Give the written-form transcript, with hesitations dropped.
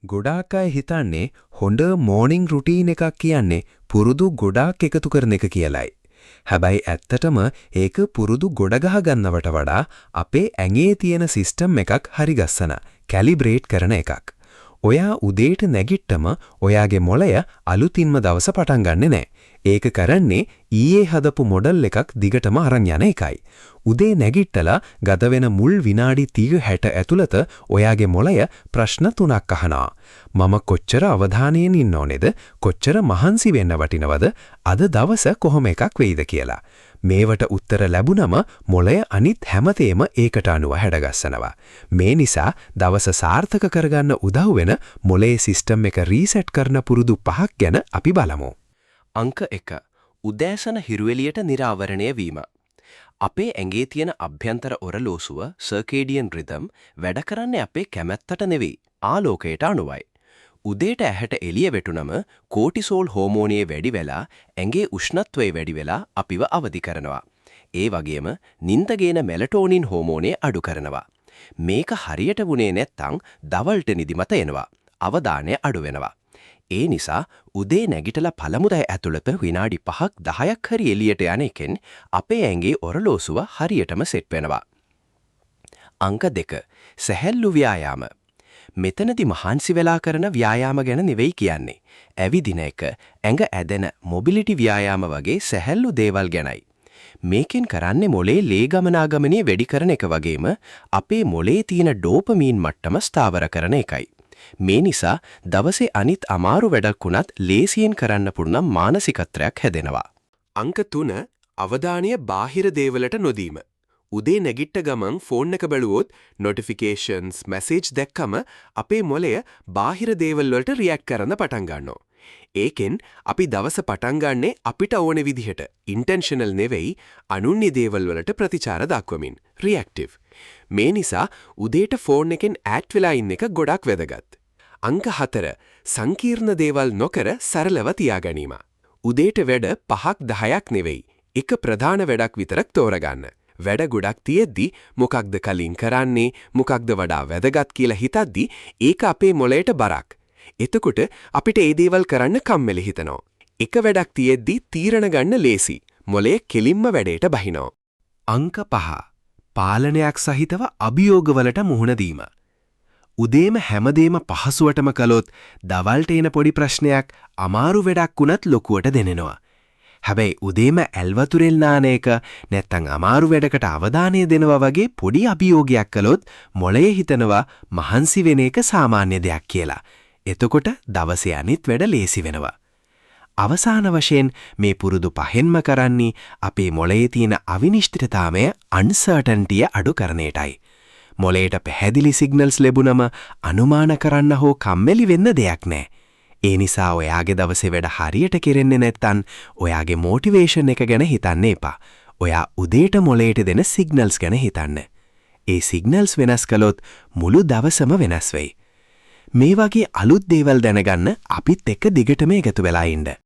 ගොඩාක් අය හිතන්නේ හොඳ මෝර්නින් රුටීන් එකක් කියන්නේ පුරුදු ගොඩාක් එකතු කරන එක කියලයි. හැබැයි ඇත්තටම ඒක පුරුදු ගොඩ ගහ ගන්නවට වඩා අපේ ඇඟේ තියෙන සිස්ටම් එකක් හරි ගස්සන, කැලිබ්‍රේට් කරන එකක්. ඔයා උදේට නැගිට්ටම ඔයාගේ මොළය අලුතින්ම දවස පටන් ගන්නෙ නෑ. ඒක කරන්නේ ඊයේ හදපු මොඩල් එකක් දිගටම අරන් යන එකයි. උදේ නැගිට්ටලා ගත වෙන මුල් විනාඩි 30-60 ඇතුළත ඔයාගේ මොළය ප්‍රශ්න 3ක් අහනවා. මම කොච්චර අවධානයෙන් ඉන්න ඕනේද? කොච්චර මහන්සි වෙන්න වටිනවද? අද දවස කොහොම එකක් වෙයිද කියලා. මේවට උත්තර ලැබුණම මොළය අනිත් හැමතේම ඒකට අනුව හැඩගස්සනවා. මේ නිසා දවස සාර්ථක කරගන්න උදව් වෙන මොළයේ සිස්ටම් එක රීසෙට් කරන පුරුදු 5ක් ගැන අපි බලමු. අංක 1. උදෑසන හිරුවෙලියට නිරාවරණය වීම. අපේ ඇඟේ තියෙන අභ්‍යන්තර ඔරලෝසුව සර්කේඩියන් රිදම් වැඩ කරන්නේ අපේ කැමැත්තට නෙවෙයි, ආලෝකයට අනුවයි. උදේට ඇහැට එළිය වැටුනම කෝටිසෝල් හෝමෝනියේ වැඩි වෙලා ඇඟේ උෂ්ණත්වය වැඩි වෙලා අපිව අවදි කරනවා. ඒ වගේම නිින්ද ගේන මෙලටෝනින් හෝමෝනේ අඩු කරනවා. මේක හරියට වුණේ නැත්නම් දවල්ට නිදිමත එනවා. අවධානය අඩු වෙනවා. ඒ නිසා උදේ නැගිටලා පළමුදා ඇතුළත විනාඩි 5ක් 10ක් හරි එළියට යන එකෙන් අපේ ඇඟේ ඔරලෝසුව හරියටම සෙට් වෙනවා. අංක 2. සැහැල්ලු ව්‍යායාම. මෙතනදී මහන්සි වෙලා කරන ව්‍යායාම ගැන නෙවෙයි කියන්නේ. ඇවිදින එක, ඇඟ ඇදෙන මොබිලිටි ව්‍යායාම වගේ සැහැල්ලු දේවල් ගැනයි. මේකෙන් කරන්නේ මොළේ ලේ ගමනාගමනය වැඩි කරන එක වගේම අපේ මොළේ තියෙන ඩෝපමීන් මට්ටම ස්ථාවර කරන එකයි. මේ නිසා දවසේ අනිත් අමාරු වැඩක් වුණත් ලේසියෙන් කරන්න පුළුවන් මානසිකත්වයක් හැදෙනවා. අංක 3. අවධානය බාහිර දේවලට නොදීම. උදේ නැගිට්ට ගමන් ෆෝන් එක බලුවොත් නොටිෆිකේෂන්ස්, මැසේජ් දැක්කම අපේ මොළය බාහිර දේවල් වලට රියැක්ට් කරන්න පටන් ගන්නවා. ඒකෙන් අපි දවස පටන් ගන්නේ අපිට ඕන විදිහට, ඉන්ටෙන්ෂනල් නෙවෙයි, අනුන්ගේ දේවල් වලට ප්‍රතිචාර දක්වමින්, රියැක්ටිව්. මේ නිසා උදේට ෆෝන් එකෙන් ඈට් වෙලා ඉන්න එක ගොඩක් වැදගත්. අංක 4. සංකීර්ණ දේවල් නොකර සරලව තියාගැනීම. උදේට වැඩ 5ක් 10ක් නෙවෙයි, එක ප්‍රධාන වැඩක් විතරක් තෝරගන්න. වැඩ ගොඩක් තියෙද්දි මොකක්ද කලින් කරන්නේ, මොකක්ද වඩා වැදගත් කියලා හිතද්දි ඒක අපේ මොළයට බරක්. එතකොට අපිට ඒ දේවල් කරන්න කම්මැලි හිතෙනවා. එක වැඩක් තියෙද්දි තීරණ ගන්න ලේසි. මොළය කෙලින්ම වැඩේට බහිනවා. අංක 5. පාලනයක් සහිතව අභියෝගවලට මුහුණ දීම. උදේම හැමදේම පහසුවටම කළොත් දවල්ට එන පොඩි ප්‍රශ්නයක් අමාරු වැඩක් වුණත් ලොකුවට දැනෙනවා. හැබැයි උදේම ඇල්වතුරෙල් නාන එක නැත්තම් අමාරු වැඩකට අවධානය දෙනවා වගේ පොඩි අභියෝගයක් කළොත් මොළය හිතනවා මහන්සි වෙන එක සාමාන්‍ය දෙයක් කියලා. එතකොට දවසේ අනිත් වැඩ ලේසි වෙනවා. අවසාන වශයෙන් මේ පුරුදු 5න්ම කරන්නේ අපේ මොළයේ තියෙන අවිනිශ්චිතතාවය, අන්සර්ටන්ටිය අඩු කරන එකයි. මොළයට පැහැදිලි සිග්නල්ස් ලැබුණම අනුමාන කරන්න හෝ කම්මැලි වෙන්න දෙයක් නැහැ. ඒ නිසා ඔයාගේ දවසේ වැඩ හරියට කෙරෙන්නේ නැත්නම් ඔයාගේ මොටිවේෂන් එක ගැන හිතන්න එපා. ඔයා උදේට මොළයට දෙන සිග්නල්ස් ගැන හිතන්න. ඒ සිග්නල්ස් වෙනස් කළොත් මුළු දවසම වෙනස් වෙයි. මේ වගේ අලුත් දේවල් දැනගන්න අපිත් එක්ක දිගටම එකතු වෙලා ඉන්න.